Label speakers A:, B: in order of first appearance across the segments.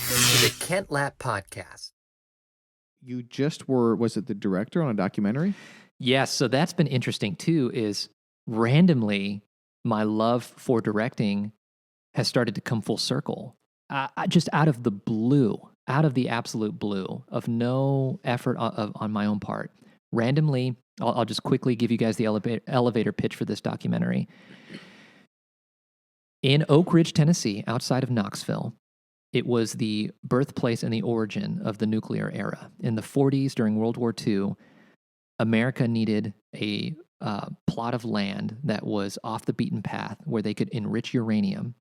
A: Welcome to the Kent Lapp Podcast.
B: You just was it the director on a documentary?
C: Yes, so that's been interesting too, is randomly my love for directing has started to come full circle. Just out of the blue, out of the absolute blue, of no effort on my own part. Randomly, I'll just quickly give you guys the elevator pitch for this documentary. In Oak Ridge, Tennessee, outside of Knoxville, it was the birthplace and the origin of the nuclear era. In the 40s, during World War II, America needed a plot of land that was off the beaten path where they could enrich uranium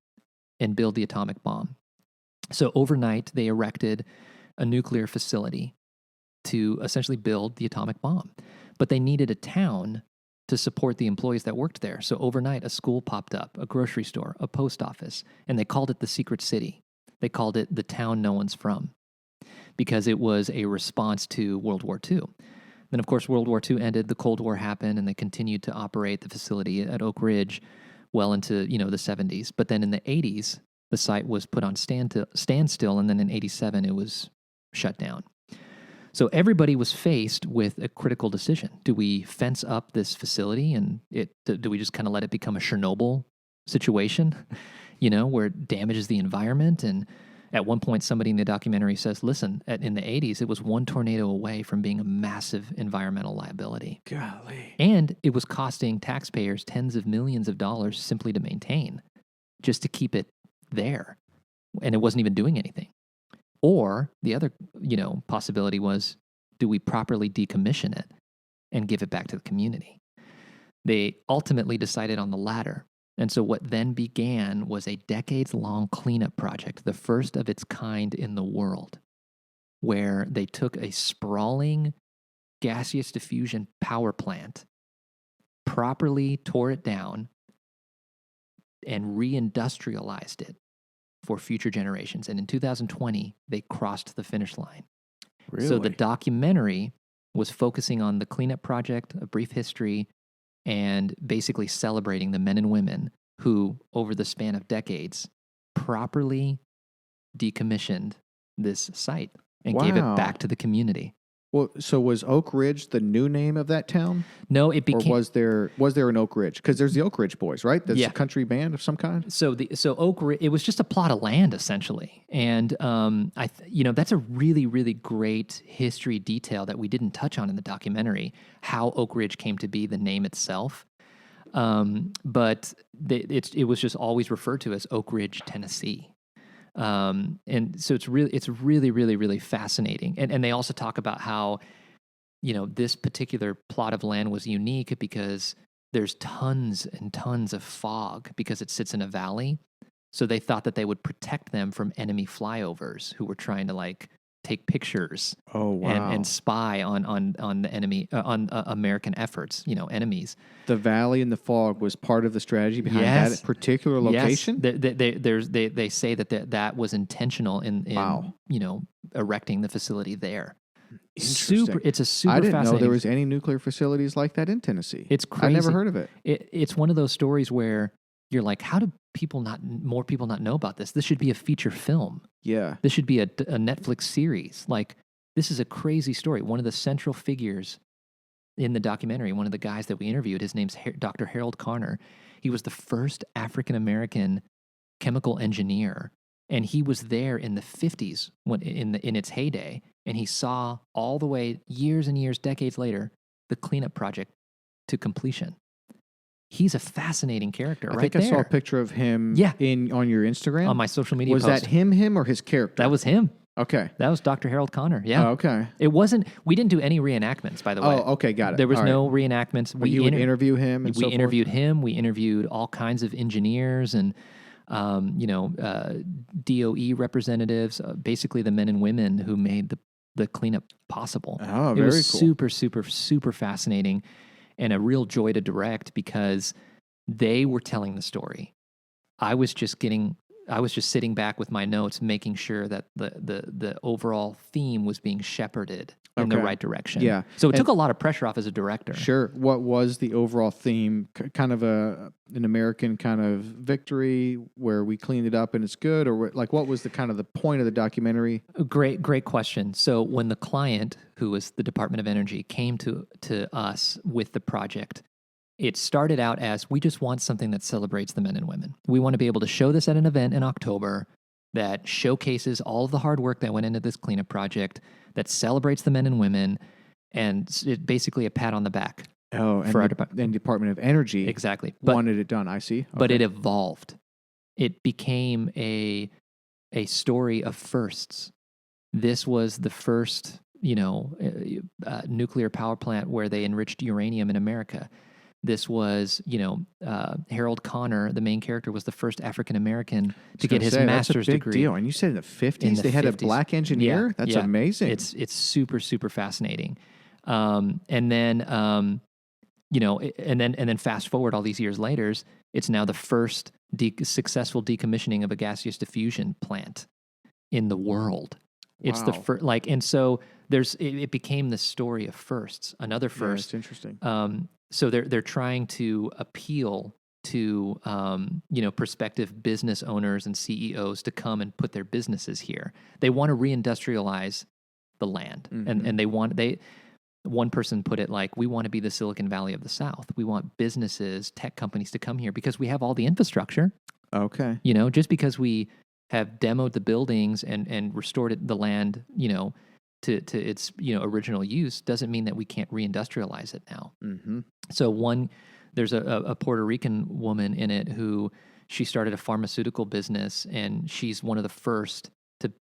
C: and build the atomic bomb. So overnight, they erected a nuclear facility to essentially build the atomic bomb. But they needed a town to support the employees that worked there. So overnight, a school popped up, a grocery store, a post office, and they called it the Secret City. They called it the town no one's from because it was a response to World War II. Then, of course, World War II ended, the Cold War happened, and they continued to operate the facility at Oak Ridge well into, the 70s. But then in the 80s, the site was put on standstill, and then in 87, it was shut down. So everybody was faced with a critical decision. Do we fence up this facility and do we just kind of let it become a Chernobyl situation, where it damages the environment? And at one point, somebody in the documentary says, listen, in the 80s, it was one tornado away from being a massive environmental liability.
B: Golly.
C: And it was costing taxpayers tens of millions of dollars simply to maintain, just to keep it there. And it wasn't even doing anything. Or the other, possibility was, do we properly decommission it and give it back to the community? They ultimately decided on the latter. And so what then began was a decades-long cleanup project, the first of its kind in the world, where they took a sprawling gaseous diffusion power plant, properly tore it down, and reindustrialized it for future generations. And in 2020, they crossed the finish line.
B: Really?
C: So the documentary was focusing on the cleanup project, a brief history, and basically celebrating the men and women who, over the span of decades, properly decommissioned this site and gave it back to the community.
B: Well, so was Oak Ridge the new name of that town?
C: No, it became.
B: Or was there an Oak Ridge? Because there's the Oak Ridge Boys, right? That's
C: Yeah.
B: a country band of some kind.
C: So Oak Ridge, it was just a plot of land essentially, and that's a really, really great history detail that we didn't touch on in the documentary. How Oak Ridge came to be the name itself, but it was just always referred to as Oak Ridge, Tennessee. And so it's really, really, really fascinating. And they also talk about how, this particular plot of land was unique because there's tons and tons of fog because it sits in a valley. So they thought that they would protect them from enemy flyovers who were trying to take pictures and spy on the enemy, on American efforts, enemies.
B: The valley and the fog was part of the strategy behind that particular location?
C: Yes. They say that was intentional in erecting the facility there.
B: Interesting.
C: It's a super
B: I didn't
C: fascinating.
B: know there was any nuclear facilities like that in Tennessee.
C: It's crazy.
B: I never heard of it.
C: It's one of those stories where you're like, how do more people not know about this? This should be a feature film.
B: Yeah.
C: This should be a Netflix series. This is a crazy story. One of the central figures in the documentary, one of the guys that we interviewed, his name's Dr. Harold Carner. He was the first African-American chemical engineer, and he was there in the 50s when in its heyday, and he saw all the way, years and years, decades later, the cleanup project to completion. He's a fascinating character
B: I think I saw a picture of him on your Instagram.
C: On my social media
B: post.
C: post.
B: That him, or his character?
C: That was him.
B: Okay.
C: That was Dr. Harold Carner, yeah.
B: Oh, okay.
C: It wasn't, we didn't do any reenactments, by the way.
B: Oh, okay, got it.
C: There was no reenactments.
B: You would interview him and so forth?
C: We interviewed him. We interviewed all kinds of engineers and, DOE representatives, basically the men and women who made the cleanup possible.
B: Oh,
C: it
B: very
C: was
B: cool.
C: super, super, super fascinating and a real joy to direct because they were telling the story. I was just getting I was just sitting back with my notes, making sure that the overall theme was being shepherded in the right direction.
B: Yeah.
C: So it took a lot of pressure off as a director.
B: Sure. What was the overall theme? Kind of an American kind of victory where we cleaned it up and it's good, or like what was the kind of the point of the documentary?
C: Great question. So when the client, who was the Department of Energy, came to us with the project, it started out as, we just want something that celebrates the men and women. We want to be able to show this at an event in October that showcases all of the hard work that went into this cleanup project, that celebrates the men and women, and it's basically a pat on the back.
B: Oh, and the Department of Energy
C: exactly
B: wanted it done. I see. Okay.
C: But it evolved. It became a story of firsts. This was the first, nuclear power plant where they enriched uranium in America. This was, Harold Connor, the main character, was the first African American to get his master's degree.
B: Deal. And you said in the 50s they had a black engineer?
C: Yeah,
B: that's amazing.
C: It's super, super fascinating. And then, and then fast forward all these years later, it's now the first successful decommissioning of a gaseous diffusion plant in the world.
B: Wow.
C: It's the first, and so it became the story of firsts, another first.
B: Yeah, it's interesting.
C: So they're trying to appeal to prospective business owners and CEOs to come and put their businesses here. They want to reindustrialize the land, and one person put it like, we want to be the Silicon Valley of the South. We want businesses, tech companies to come here because we have all the infrastructure.
B: Okay,
C: just because we have demoed the buildings and restored the land, to its original use doesn't mean that we can't reindustrialize it now.
B: Mm-hmm.
C: So there's a Puerto Rican woman in it who she started a pharmaceutical business, and she's one of the first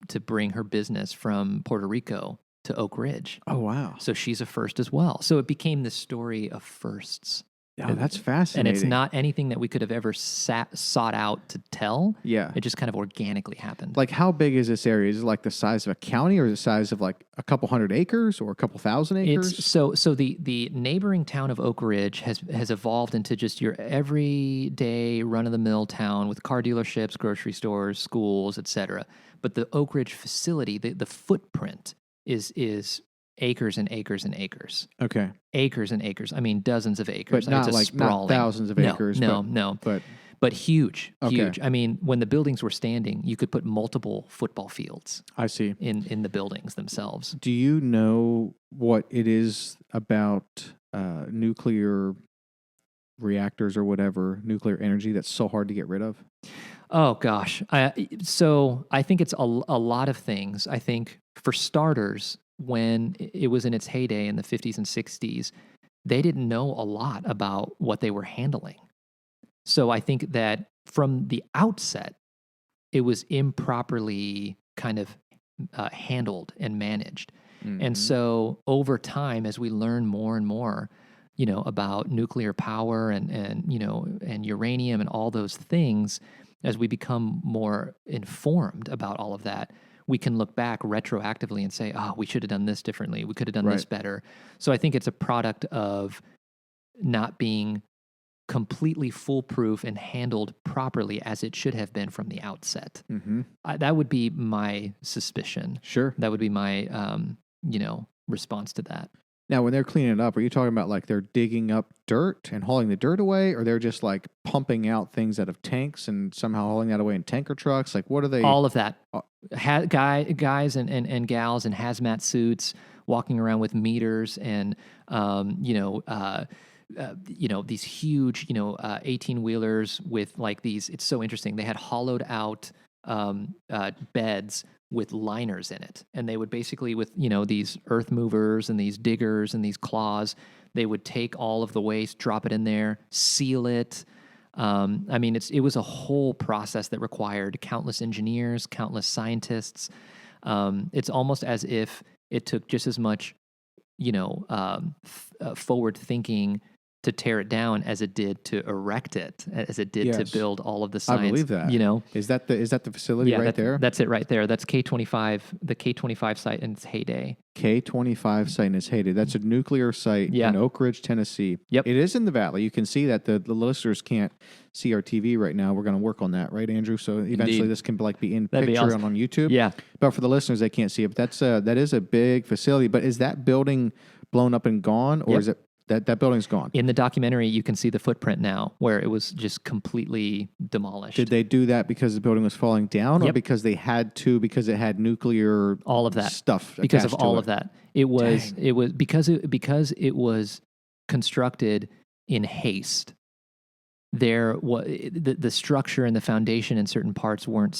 C: to bring her business from Puerto Rico to Oak Ridge.
B: Oh, wow.
C: So she's a first as well. So it became the story of firsts.
B: Yeah, that's fascinating.
C: And it's not anything that we could have ever sought out to tell.
B: Yeah.
C: It just kind of organically happened.
B: Like, how big is this area? Is it like the size of a county, or the size of like a couple hundred acres or a couple thousand acres?
C: So the neighboring town of Oak Ridge has evolved into just your everyday run-of-the-mill town with car dealerships, grocery stores, schools, etc. But the Oak Ridge facility, the footprint is acres and acres and acres.
B: Okay.
C: Acres and acres. I mean, dozens of acres.
B: But not not thousands of acres.
C: No. But huge, huge. I mean, when the buildings were standing, you could put multiple football fields.
B: I see.
C: In the buildings themselves.
B: Do you know what it is about nuclear reactors or whatever, nuclear energy, that's so hard to get rid of?
C: Oh, gosh. So I think it's a lot of things. I think, for starters, when it was in its heyday in the 50s and 60s, they didn't know a lot about what they were handling. So I think that from the outset, it was improperly kind of handled and managed. Mm-hmm. And so over time, as we learn more and more, about nuclear power and uranium and all those things, as we become more informed about all of that, we can look back retroactively and say, oh, we should have done this differently. We could have done this better. So I think it's a product of not being completely foolproof and handled properly as it should have been from the outset. Mm-hmm. That would be my suspicion.
B: Sure.
C: That would be my, response to that.
B: Now, when they're cleaning it up, are you talking about like they're digging up dirt and hauling the dirt away, or they're just like pumping out things out of tanks and somehow hauling that away in tanker trucks? Like, what are they?
C: All of that. Guys and gals in hazmat suits walking around with meters and, these huge, 18-wheelers with like these. It's so interesting. They had hollowed out beds with liners in it. And they would basically, with, these earth movers and these diggers and these claws, they would take all of the waste, drop it in there, seal it. It was a whole process that required countless engineers, countless scientists. It's almost as if it took just as much, forward thinking to tear it down as it did to erect it, as it did to
B: Yes.
C: build all of the science.
B: I believe that.
C: You know,
B: Is that the facility there?
C: That's it right there. That's K25, the K25 site in its heyday.
B: K25 site in its heyday. That's a nuclear site in Oak Ridge, Tennessee.
C: Yep.
B: It is in the valley. You can see that. The listeners can't see our TV right now. We're going to work on that, right, Andrew? So eventually this can be in
C: That'd be
B: picture
C: awesome.
B: on YouTube.
C: Yeah.
B: But for the listeners, they can't see it. But that is a big facility. But is that building blown up and gone, or is it that building's gone?
C: In the documentary, you can see the footprint now where it was just completely demolished.
B: Did they do that because the building was falling down, or because they had to, because it had nuclear
C: all of that
B: stuff
C: because of
B: attached to
C: all
B: it?
C: of that? It was because it was constructed in haste. There was the structure and the foundation in certain parts weren't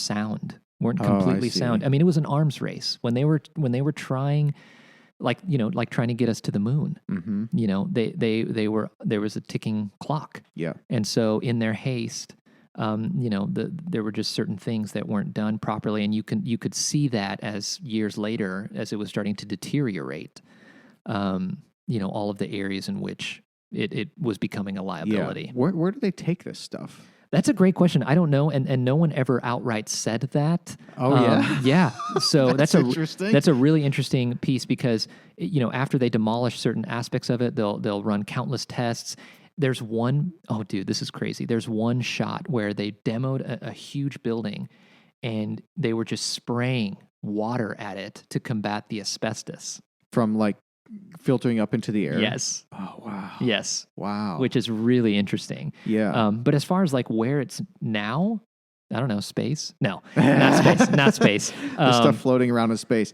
C: completely sound. I mean, it was an arms race when they were trying. Like trying to get us to the moon.
B: Mm-hmm.
C: You know, there was a ticking clock.
B: Yeah.
C: And so in their haste, there were just certain things that weren't done properly, and you could see that as years later, as it was starting to deteriorate. All of the areas in which it was becoming a liability.
B: Yeah. Where do they take this stuff?
C: That's a great question. I don't know, and no one ever outright said that.
B: Oh yeah,
C: yeah. So that's
B: interesting.
C: That's a really interesting piece because after they demolish certain aspects of it, they'll run countless tests. There's one, oh dude, this is crazy. There's one shot where they demoed a huge building, and they were just spraying water at it to combat the asbestos
B: from like filtering up into the air.
C: Yes.
B: Oh wow.
C: Yes.
B: Wow.
C: Which is really interesting.
B: Yeah.
C: But as far as like where it's now, I don't know, space? No, not space. Not space.
B: The stuff floating around in space.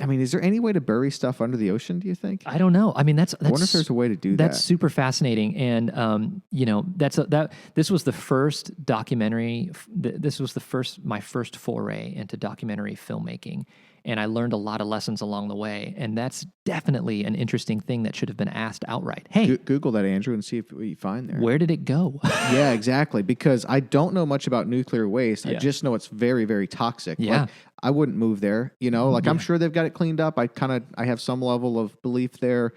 B: I mean, is there any way to bury stuff under the ocean, do you think?
C: I don't know. I mean, I
B: wonder if there's a way to do that.
C: That's super fascinating. And, this was the first documentary. This was my first foray into documentary filmmaking. And I learned a lot of lessons along the way. And that's definitely an interesting thing that should have been asked outright. Hey,
B: Google that, Andrew, and see what you find there.
C: Where did it go?
B: Yeah, exactly. Because I don't know much about nuclear waste. I just know it's very, very toxic.
C: Yeah.
B: Like, I wouldn't move there. I'm sure they've got it cleaned up. I have some level of belief there.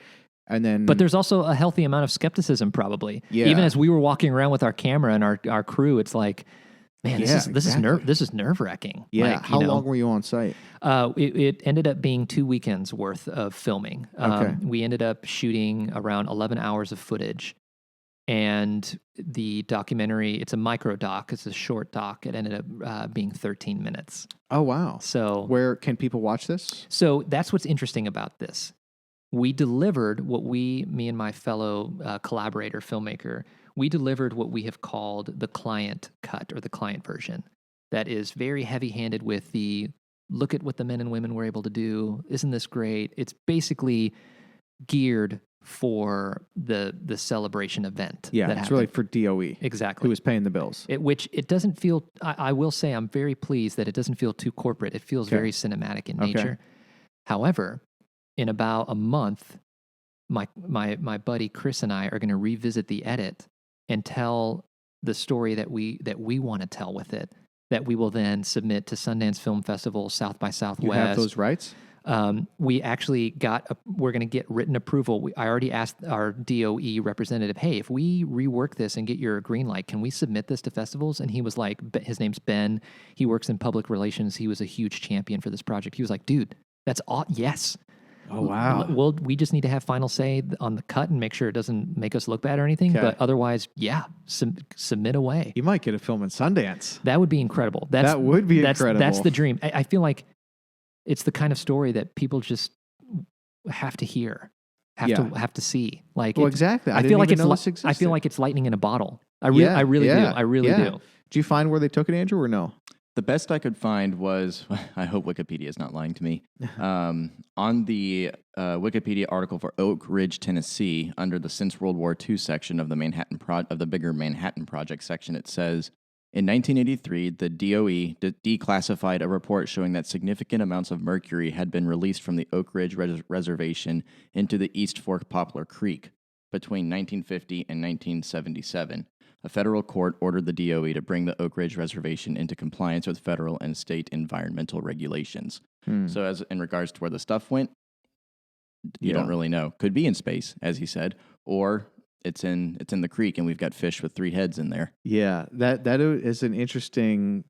B: And then,
C: but there's also a healthy amount of skepticism, probably.
B: Yeah.
C: Even as we were walking around with our camera and our crew, it's like, man, this is nerve-wracking.
B: Yeah.
C: Like,
B: How long were you on site?
C: It ended up being 2 weekends worth of filming.
B: Okay.
C: We ended up shooting around 11 hours of footage. And the documentary, it's a micro doc. It's a short doc. It ended up being 13 minutes.
B: Oh, wow.
C: So
B: where can people watch this?
C: So that's what's interesting about this. We delivered me and my fellow collaborator filmmaker, we delivered what we have called the client cut or the client version. That is very heavy-handed with the look at what the men and women were able to do. Isn't this great? It's basically geared for the celebration event.
B: Yeah,
C: that
B: it's
C: happened.
B: really for DOE.
C: Exactly.
B: Who was paying the bills.
C: Which it doesn't feel, I will say I'm very pleased that it doesn't feel too corporate. It feels very cinematic in nature. However, in about a month, my buddy Chris and I are going to revisit the edit and tell the story that we want to tell with it, that we will then submit to Sundance Film Festival, South by Southwest.
B: You have those rights?
C: We actually we're going to get written approval. I already asked our DOE representative, hey, if we rework this and get your green light, can we submit this to festivals? And he was like, his name's Ben. He works in public relations. He was a huge champion for this project. He was like, dude, that's yes.
B: Oh, wow.
C: We just need to have final say on the cut and make sure it doesn't make us look bad or anything. But otherwise, submit away.
B: You might get a film in Sundance.
C: That would be incredible.
B: That would be incredible.
C: That's the dream. I feel like it's the kind of story that people just have to hear, have to see. Like,
B: exactly.
C: I feel like it's lightning in a bottle. I really do. I really do.
B: Did you find where they took it, Andrew, or no?
D: The best I could find was, I hope Wikipedia is not lying to me, on the Wikipedia article for Oak Ridge, Tennessee, under the Since World War II section of the bigger Manhattan Project section, it says, in 1983, the DOE declassified a report showing that significant amounts of mercury had been released from the Oak Ridge Reservation into the East Fork Poplar Creek between 1950 and 1977. A federal court ordered the DOE to bring the Oak Ridge Reservation into compliance with federal and state environmental regulations. So as in regards to where the stuff went, you don't really know. Could be in space, as he said, or it's in the creek, and we've got fish with 3 heads in there.
B: Yeah, that is an interesting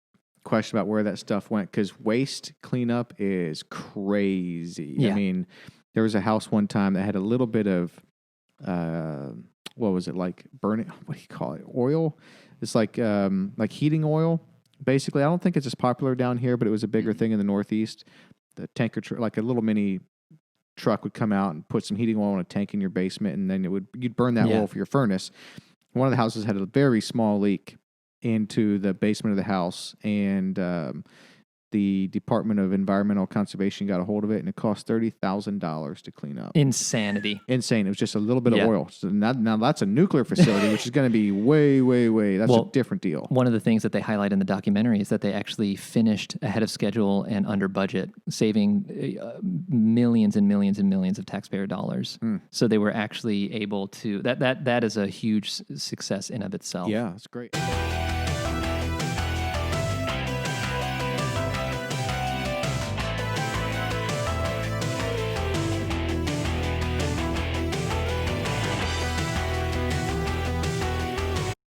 B: question about where that stuff went, because waste cleanup is crazy.
C: Yeah.
B: I mean, there was a house one time that had a little bit of what was it, like burning? What do you call it? Oil? It's like heating oil. Basically, I don't think it's as popular down here, but it was a bigger thing in the Northeast. The tanker, like a little mini truck, would come out and put some heating oil in a tank in your basement, and then you'd burn that oil for your furnace. One of the houses had a very small leak into the basement of the house, and the Department of Environmental Conservation got a hold of it, and it cost $30,000 to clean up.
C: Insanity.
B: Insane. It was just a little bit of oil. So now that's a nuclear facility, which is going to be way. That's a different deal.
C: One of the things that they highlight in the documentary is that they actually finished ahead of schedule and under budget, saving millions and millions and millions of taxpayer dollars. So they were actually able to. That is a huge success in of itself.
B: Yeah, it's great.